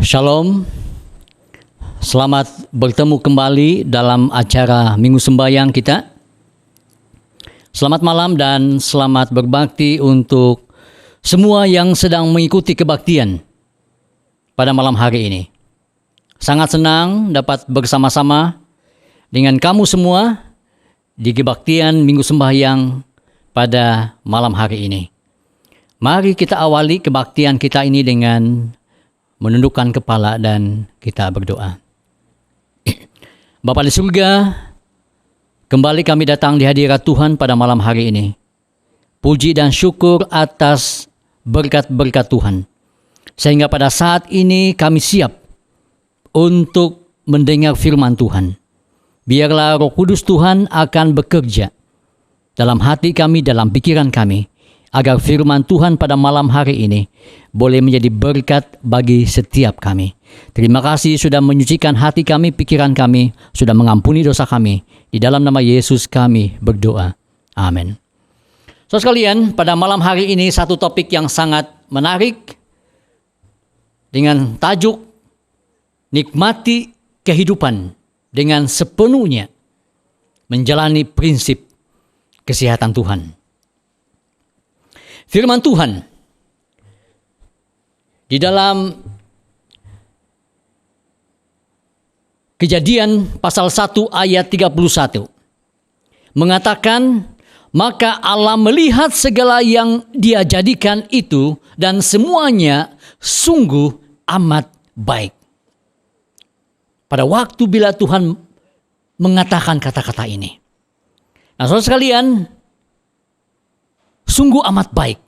Shalom, selamat bertemu kembali dalam acara Minggu Sembahyang kita. Selamat malam dan selamat berbakti untuk semua yang sedang mengikuti kebaktian pada malam hari ini. Sangat senang dapat bersama-sama dengan kamu semua di kebaktian Minggu Sembahyang pada malam hari ini. Mari kita awali kebaktian kita ini dengan menundukkan kepala dan kita berdoa. Bapa di surga, kembali kami datang di hadirat Tuhan pada malam hari ini. Puji dan syukur atas berkat-berkat Tuhan. Sehingga pada saat ini kami siap untuk mendengar firman Tuhan. Biarlah Roh Kudus Tuhan akan bekerja dalam hati kami, dalam pikiran kami, agar firman Tuhan pada malam hari ini boleh menjadi berkat bagi setiap kami. Terima kasih sudah menyucikan hati kami, pikiran kami, sudah mengampuni dosa kami. Di dalam nama Yesus kami berdoa. Amin. Saudara sekalian, pada malam hari ini satu topik yang sangat menarik dengan tajuk nikmati kehidupan dengan sepenuhnya menjalani prinsip kesehatan Tuhan. Firman Tuhan di dalam Kejadian pasal 1 ayat 31 mengatakan, maka Allah melihat segala yang Dia jadikan itu dan semuanya sungguh amat baik. Pada waktu bila Tuhan mengatakan kata-kata ini. Nah, saudara sekalian, sungguh amat baik.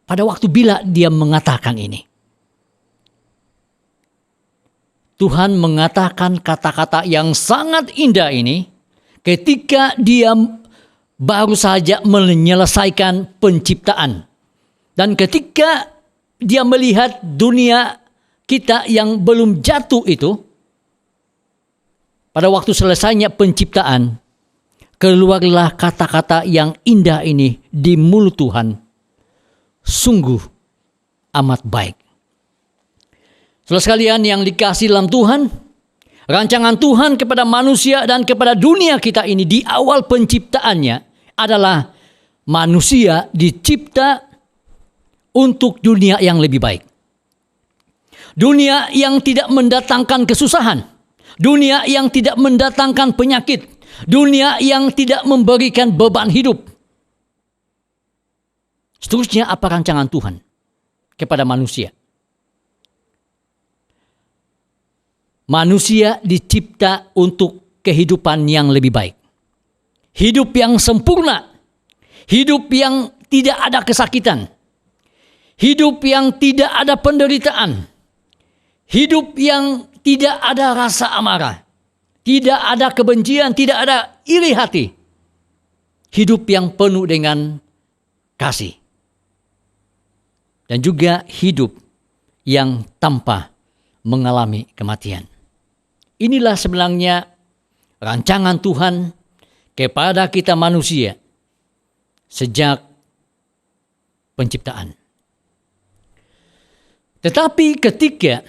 Pada waktu bila Dia mengatakan ini. Tuhan mengatakan kata-kata yang sangat indah ini ketika Dia baru saja menyelesaikan penciptaan. Dan ketika Dia melihat dunia kita yang belum jatuh itu, pada waktu selesainya penciptaan, keluarlah kata-kata yang indah ini di mulut Tuhan. Sungguh amat baik. Saudara sekalian yang dikasihi dalam Tuhan, rancangan Tuhan kepada manusia dan kepada dunia kita ini di awal penciptaannya adalah manusia dicipta untuk dunia yang lebih baik. Dunia yang tidak mendatangkan kesusahan. Dunia yang tidak mendatangkan penyakit. Dunia yang tidak memberikan beban hidup. Seterusnya apa rancangan Tuhan kepada manusia? Manusia dicipta untuk kehidupan yang lebih baik. Hidup yang sempurna. Hidup yang tidak ada kesakitan. Hidup yang tidak ada penderitaan. Hidup yang tidak ada rasa amarah. Tidak ada kebencian, tidak ada iri hati. Hidup yang penuh dengan kasih. Dan juga hidup yang tanpa mengalami kematian. Inilah sebenarnya rancangan Tuhan kepada kita manusia sejak penciptaan. Tetapi ketika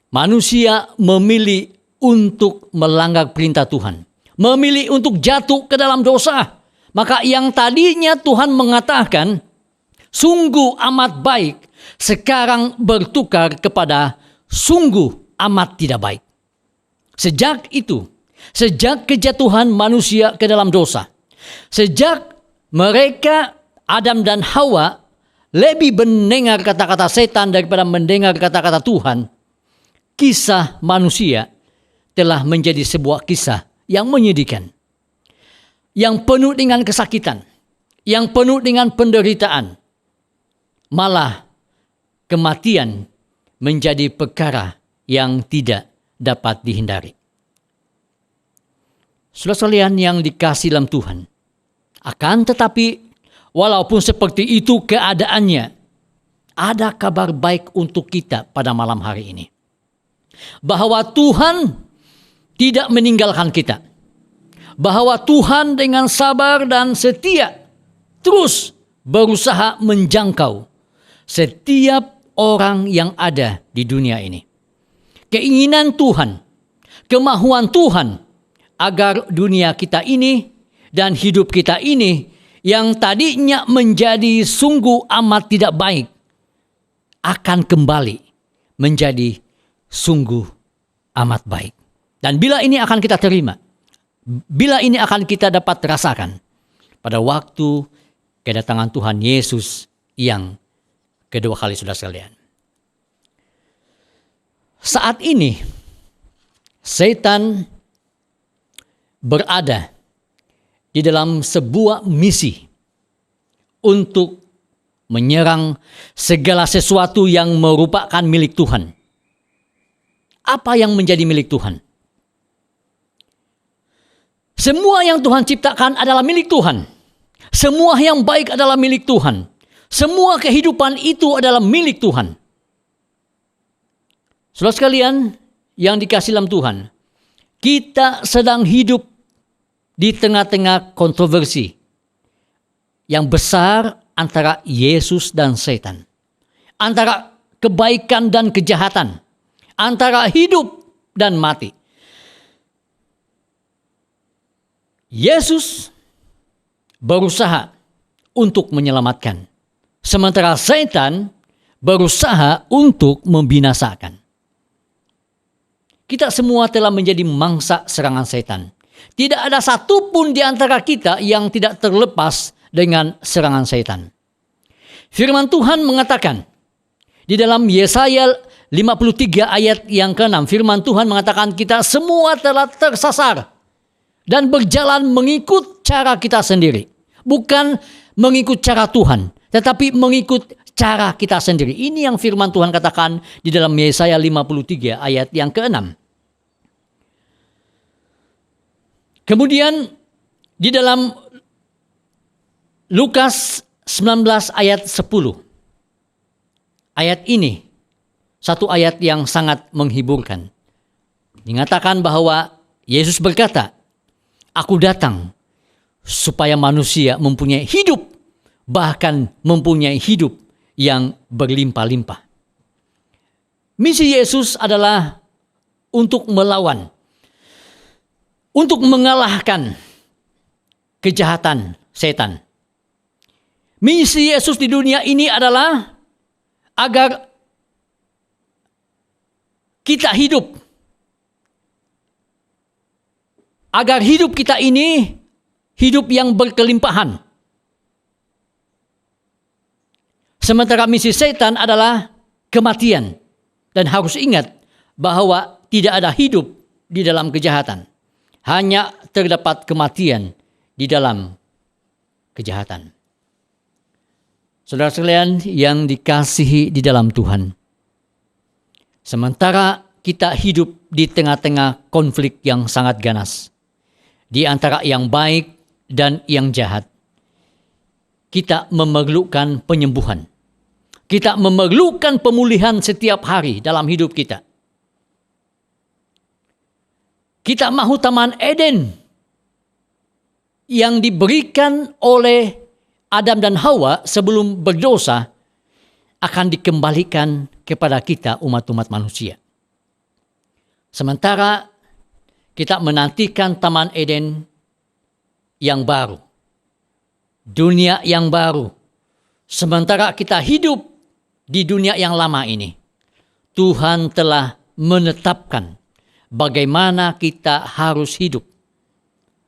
manusia memilih untuk melanggar perintah Tuhan, memilih untuk jatuh ke dalam dosa, maka yang tadinya Tuhan mengatakan sungguh amat baik, sekarang bertukar kepada sungguh amat tidak baik. Sejak itu, sejak kejatuhan manusia ke dalam dosa, sejak mereka Adam dan Hawa lebih mendengar kata-kata setan daripada mendengar kata-kata Tuhan, kisah manusia telah menjadi sebuah kisah yang menyedihkan, yang penuh dengan kesakitan, yang penuh dengan penderitaan. Malah kematian menjadi perkara yang tidak dapat dihindari. Saudara sekalian yang dikasihi dalam Tuhan, akan tetapi walaupun seperti itu keadaannya, ada kabar baik untuk kita pada malam hari ini. Bahwa Tuhan tidak meninggalkan kita. Bahwa Tuhan dengan sabar dan setia terus berusaha menjangkau setiap orang yang ada di dunia ini. Keinginan Tuhan, kemahuan Tuhan agar dunia kita ini dan hidup kita ini yang tadinya menjadi sungguh amat tidak baik akan kembali menjadi sungguh amat baik. Dan bila ini akan kita terima, bila ini akan kita dapat rasakan pada waktu kedatangan Tuhan Yesus yang kedua kali, saudara sekalian. Saat ini setan berada di dalam sebuah misi untuk menyerang segala sesuatu yang merupakan milik Tuhan. Apa yang menjadi milik Tuhan? Semua yang Tuhan ciptakan adalah milik Tuhan. Semua yang baik adalah milik Tuhan. Semua kehidupan itu adalah milik Tuhan. Saudara sekalian yang dikasihi dalam Tuhan, kita sedang hidup di tengah-tengah kontroversi yang besar antara Yesus dan setan, antara kebaikan dan kejahatan, antara hidup dan mati. Yesus berusaha untuk menyelamatkan, sementara setan berusaha untuk membinasakan. Kita semua telah menjadi mangsa serangan setan. Tidak ada satupun di antara kita yang tidak terlepas dengan serangan setan. Firman Tuhan mengatakan di dalam Yesaya 53 ayat yang ke-6, firman Tuhan mengatakan kita semua telah tersasar dan berjalan mengikut cara kita sendiri. Bukan mengikut cara Tuhan, tetapi mengikut cara kita sendiri. Ini yang firman Tuhan katakan di dalam Yesaya 53 ayat yang ke-6. Kemudian di dalam Lukas 19 ayat 10. Ayat ini satu ayat yang sangat menghiburkan. Dikatakan bahwa Yesus berkata, "Aku datang supaya manusia mempunyai hidup, bahkan mempunyai hidup yang berlimpah-limpah." Misi Yesus adalah untuk melawan, untuk mengalahkan kejahatan setan. Misi Yesus di dunia ini adalah agar kita hidup, agar hidup kita ini hidup yang berkelimpahan. Sementara misi setan adalah kematian. Dan harus ingat bahwa tidak ada hidup di dalam kejahatan. Hanya terdapat kematian di dalam kejahatan. Saudara sekalian yang dikasihi di dalam Tuhan. Sementara kita hidup di tengah-tengah konflik yang sangat ganas. Di antara yang baik dan yang jahat. Kita memerlukan penyembuhan. Kita memerlukan pemulihan setiap hari dalam hidup kita. Kita mahu Taman Eden yang diberikan oleh Adam dan Hawa sebelum berdosa akan dikembalikan kepada kita umat-umat manusia. Sementara kita menantikan Taman Eden yang baru, dunia yang baru. Sementara kita hidup di dunia yang lama ini, Tuhan telah menetapkan bagaimana kita harus hidup.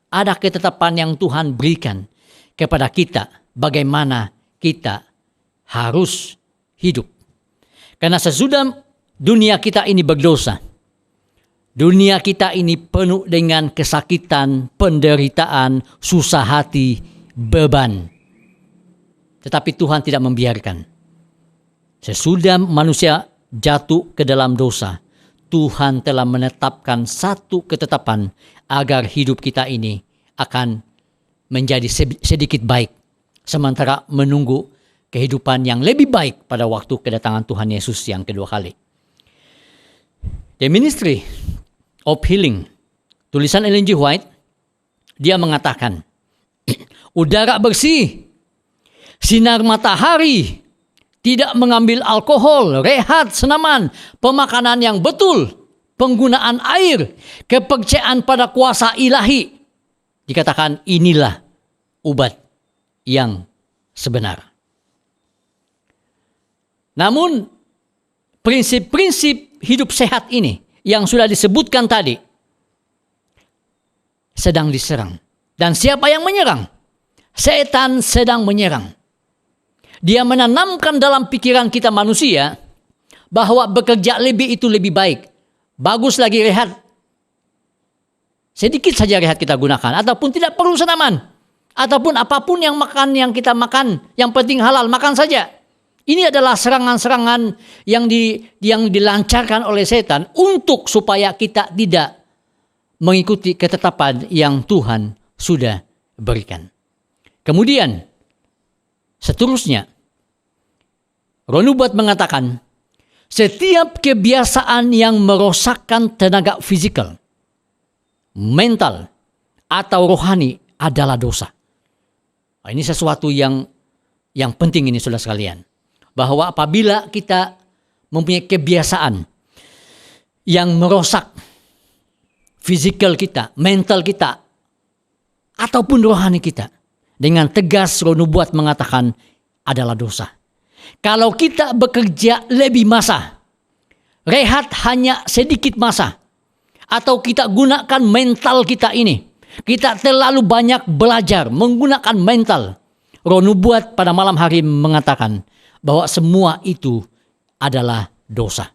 Ada ketetapan yang Tuhan berikan kepada kita bagaimana kita harus hidup. Karena sesudah dunia kita ini berdosa, dunia kita ini penuh dengan kesakitan, penderitaan, susah hati, beban. Tetapi Tuhan tidak membiarkan. Sesudah manusia jatuh ke dalam dosa, Tuhan telah menetapkan satu ketetapan agar hidup kita ini akan menjadi sedikit baik. Sementara menunggu kehidupan yang lebih baik pada waktu kedatangan Tuhan Yesus yang kedua kali. The Ministry of Healing, tulisan Ellen G. White, dia mengatakan, udara bersih, sinar matahari, tidak mengambil alkohol, rehat, senaman, pemakanan yang betul, penggunaan air, kepercayaan pada kuasa ilahi. Dikatakan inilah obat yang sebenar. Namun prinsip-prinsip hidup sehat ini yang sudah disebutkan tadi sedang diserang. Dan siapa yang menyerang? Setan sedang menyerang. Dia menanamkan dalam pikiran kita manusia bahwa bekerja lebih itu lebih baik. Bagus lagi rehat. Sedikit saja rehat kita gunakan. Ataupun tidak perlu senaman. Ataupun apapun yang kita makan. Yang penting halal, makan saja. Ini adalah serangan-serangan yang dilancarkan oleh setan untuk supaya kita tidak mengikuti ketetapan yang Tuhan sudah berikan. Kemudian, seterusnya, Ronubat mengatakan, setiap kebiasaan yang merosakkan tenaga fisikal, mental, atau rohani adalah dosa. Nah, ini sesuatu yang penting ini, saudara sekalian. Bahwa apabila kita mempunyai kebiasaan yang merosak fisikal kita, mental kita, ataupun rohani kita, dengan tegas Ronubuat mengatakan adalah dosa. Kalau kita bekerja lebih masa, rehat hanya sedikit masa, atau kita gunakan mental kita ini, kita terlalu banyak belajar menggunakan mental, Ronubuat pada malam hari mengatakan bahwa semua itu adalah dosa.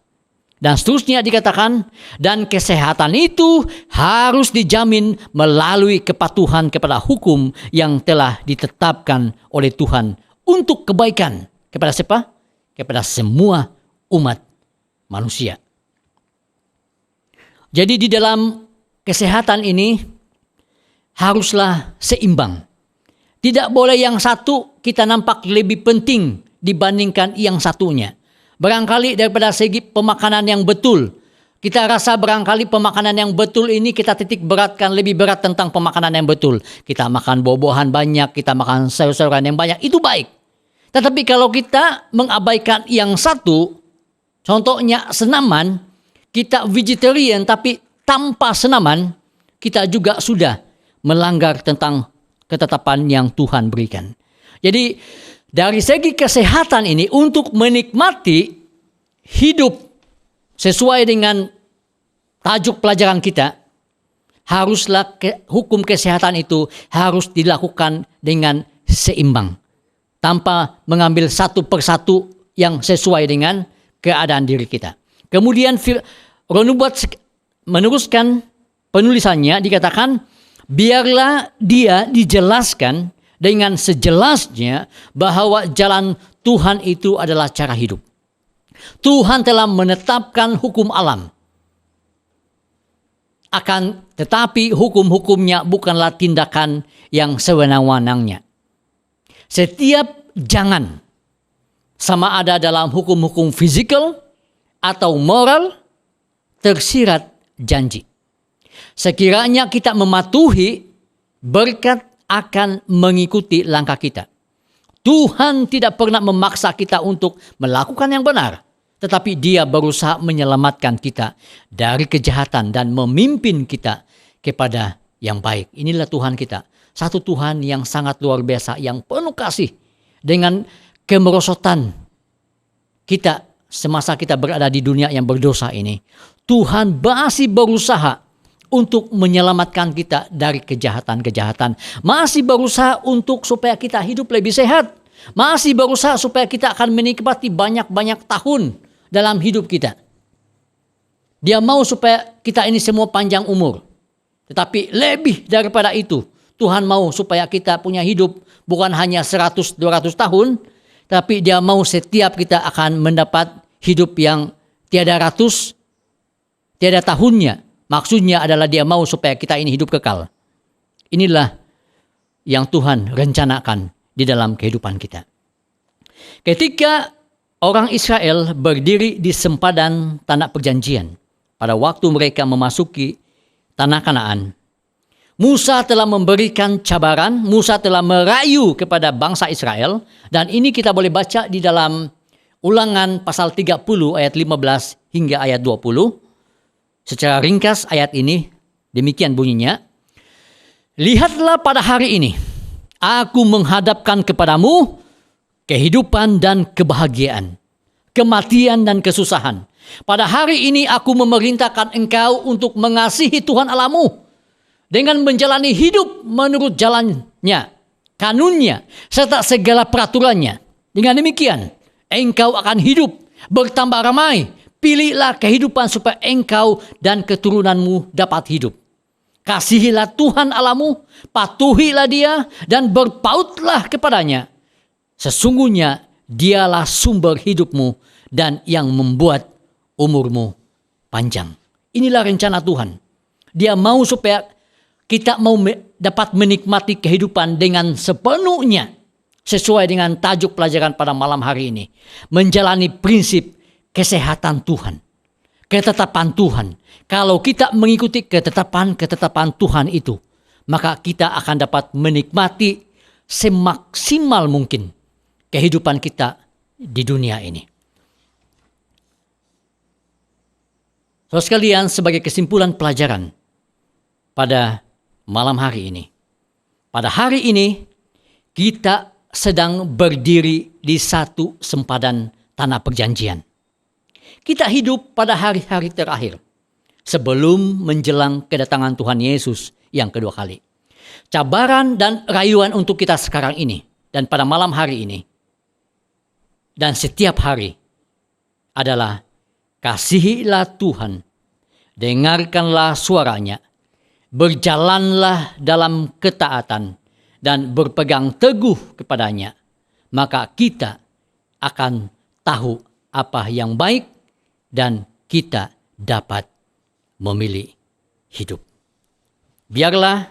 Dan seterusnya dikatakan, dan kesehatan itu harus dijamin melalui kepatuhan kepada hukum yang telah ditetapkan oleh Tuhan untuk kebaikan. Kepada siapa? Kepada semua umat manusia. Jadi di dalam kesehatan ini haruslah seimbang. Tidak boleh yang satu kita nampak lebih penting dibandingkan yang satunya. Barangkali daripada segi pemakanan yang betul, kita rasa barangkali pemakanan yang betul ini kita titik beratkan lebih berat tentang pemakanan yang betul. Kita makan buah-buahan banyak, kita makan sayur-sayuran yang banyak, itu baik. Tetapi kalau kita mengabaikan yang satu, contohnya senaman, kita vegetarian tapi tanpa senaman, kita juga sudah melanggar tentang ketetapan yang Tuhan berikan. Jadi dari segi kesehatan ini, untuk menikmati hidup sesuai dengan tajuk pelajaran kita, haruslah hukum kesehatan itu harus dilakukan dengan seimbang, tanpa mengambil satu persatu yang sesuai dengan keadaan diri kita. Kemudian Ronubat meneruskan penulisannya, dikatakan, biarlah dia dijelaskan dengan sejelasnya bahwa jalan Tuhan itu adalah cara hidup. Tuhan telah menetapkan hukum alam. Akan tetapi hukum-hukumnya bukanlah tindakan yang sewenang-wenangnya. Setiap jangan, sama ada dalam hukum-hukum fisikal atau moral, tersirat janji. Sekiranya kita mematuhi, berkat akan mengikuti langkah kita. Tuhan tidak pernah memaksa kita untuk melakukan yang benar, tetapi Dia berusaha menyelamatkan kita dari kejahatan dan memimpin kita kepada yang baik. Inilah Tuhan kita. Satu Tuhan yang sangat luar biasa, yang penuh kasih dengan kemerosotan kita semasa kita berada di dunia yang berdosa ini. Tuhan masih berusaha untuk menyelamatkan kita dari kejahatan-kejahatan. Masih berusaha untuk supaya kita hidup lebih sehat. Masih berusaha supaya kita akan menikmati banyak-banyak tahun dalam hidup kita. Dia mau supaya kita ini semua panjang umur. Tetapi lebih daripada itu, Tuhan mau supaya kita punya hidup bukan hanya 100-200 tahun, tapi Dia mau setiap kita akan mendapat hidup yang tiada ratus, tiada tahunnya. Maksudnya adalah Dia mau supaya kita ini hidup kekal. Inilah yang Tuhan rencanakan di dalam kehidupan kita. Ketika orang Israel berdiri di sempadan tanah perjanjian, pada waktu mereka memasuki tanah Kanaan, Musa telah memberikan cabaran, Musa telah merayu kepada bangsa Israel, dan ini kita boleh baca di dalam Ulangan pasal 30 ayat 15 hingga ayat 20. Secara ringkas ayat ini demikian bunyinya. Lihatlah pada hari ini, aku menghadapkan kepadamu kehidupan dan kebahagiaan, kematian dan kesusahan. Pada hari ini aku memerintahkan engkau untuk mengasihi Tuhan Allahmu dengan menjalani hidup menurut jalannya, kanunnya, serta segala peraturannya. Dengan demikian, engkau akan hidup bertambah ramai. Pilihlah kehidupan supaya engkau dan keturunanmu dapat hidup. Kasihilah Tuhan Allahmu, patuhilah Dia, dan berpautlah kepadanya. Sesungguhnya Dialah sumber hidupmu dan yang membuat umurmu panjang. Inilah rencana Tuhan. Dia mau supaya kita dapat menikmati kehidupan dengan sepenuhnya. Sesuai dengan tajuk pelajaran pada malam hari ini. Menjalani prinsip kesehatan Tuhan. Ketetapan Tuhan. Kalau kita mengikuti ketetapan Tuhan itu, maka kita akan dapat menikmati semaksimal mungkin kehidupan kita di dunia ini. Saudara sekalian, sebagai kesimpulan pelajaran pada malam hari ini. Pada hari ini, kita sedang berdiri di satu sempadan tanah perjanjian. Kita hidup pada hari-hari terakhir sebelum menjelang kedatangan Tuhan Yesus yang kedua kali. Cabaran dan rayuan untuk kita sekarang ini dan pada malam hari ini dan setiap hari adalah kasihilah Tuhan, dengarkanlah suaranya, berjalanlah dalam ketaatan dan berpegang teguh kepadanya, maka kita akan tahu apa yang baik dan kita dapat memilih hidup. Biarlah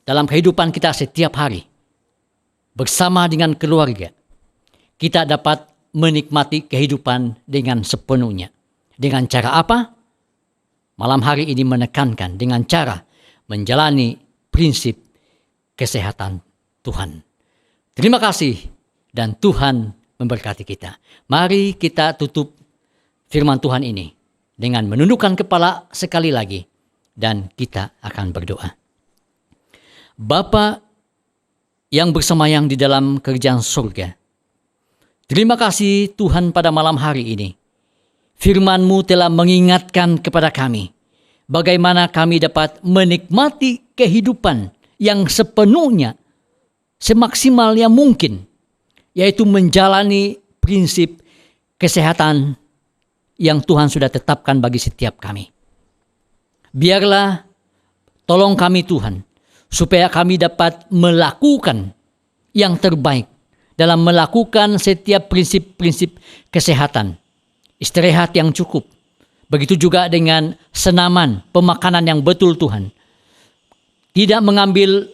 dalam kehidupan kita setiap hari bersama dengan keluarga kita dapat menikmati kehidupan dengan sepenuhnya. Dengan cara apa? Malam hari ini menekankan dengan cara menjalani prinsip kesehatan Tuhan. Terima kasih dan Tuhan memberkati kita. Mari kita tutup firman Tuhan ini dengan menundukkan kepala sekali lagi dan kita akan berdoa. Bapa yang bersemayam di dalam kerajaan surga, terima kasih Tuhan pada malam hari ini. Firman-Mu telah mengingatkan kepada kami bagaimana kami dapat menikmati kehidupan yang sepenuhnya, semaksimal yang mungkin, yaitu menjalani prinsip kesehatan yang Tuhan sudah tetapkan bagi setiap kami. Biarlah tolong kami Tuhan, supaya kami dapat melakukan yang terbaik dalam melakukan setiap prinsip-prinsip kesehatan. Istirahat yang cukup. Begitu juga dengan senaman, pemakanan yang betul Tuhan. Tidak mengambil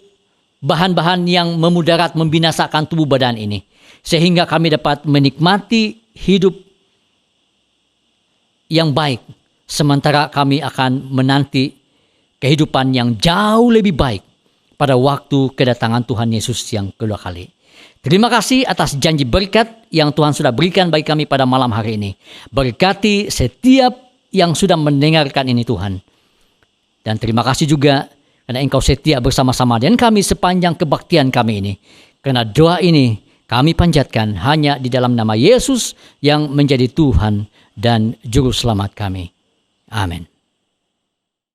bahan-bahan yang memudarat, membinasakan tubuh badan ini. Sehingga kami dapat menikmati hidup yang baik. Sementara kami akan menanti kehidupan yang jauh lebih baik pada waktu kedatangan Tuhan Yesus yang kedua kali. Terima kasih atas janji berkat yang Tuhan sudah berikan bagi kami pada malam hari ini. Berkati setiap yang sudah mendengarkan ini Tuhan. Dan terima kasih juga karena Engkau setia bersama-sama dengan kami sepanjang kebaktian kami ini. Karena doa ini kami panjatkan hanya di dalam nama Yesus yang menjadi Tuhan dan Juru Selamat kami. Amin.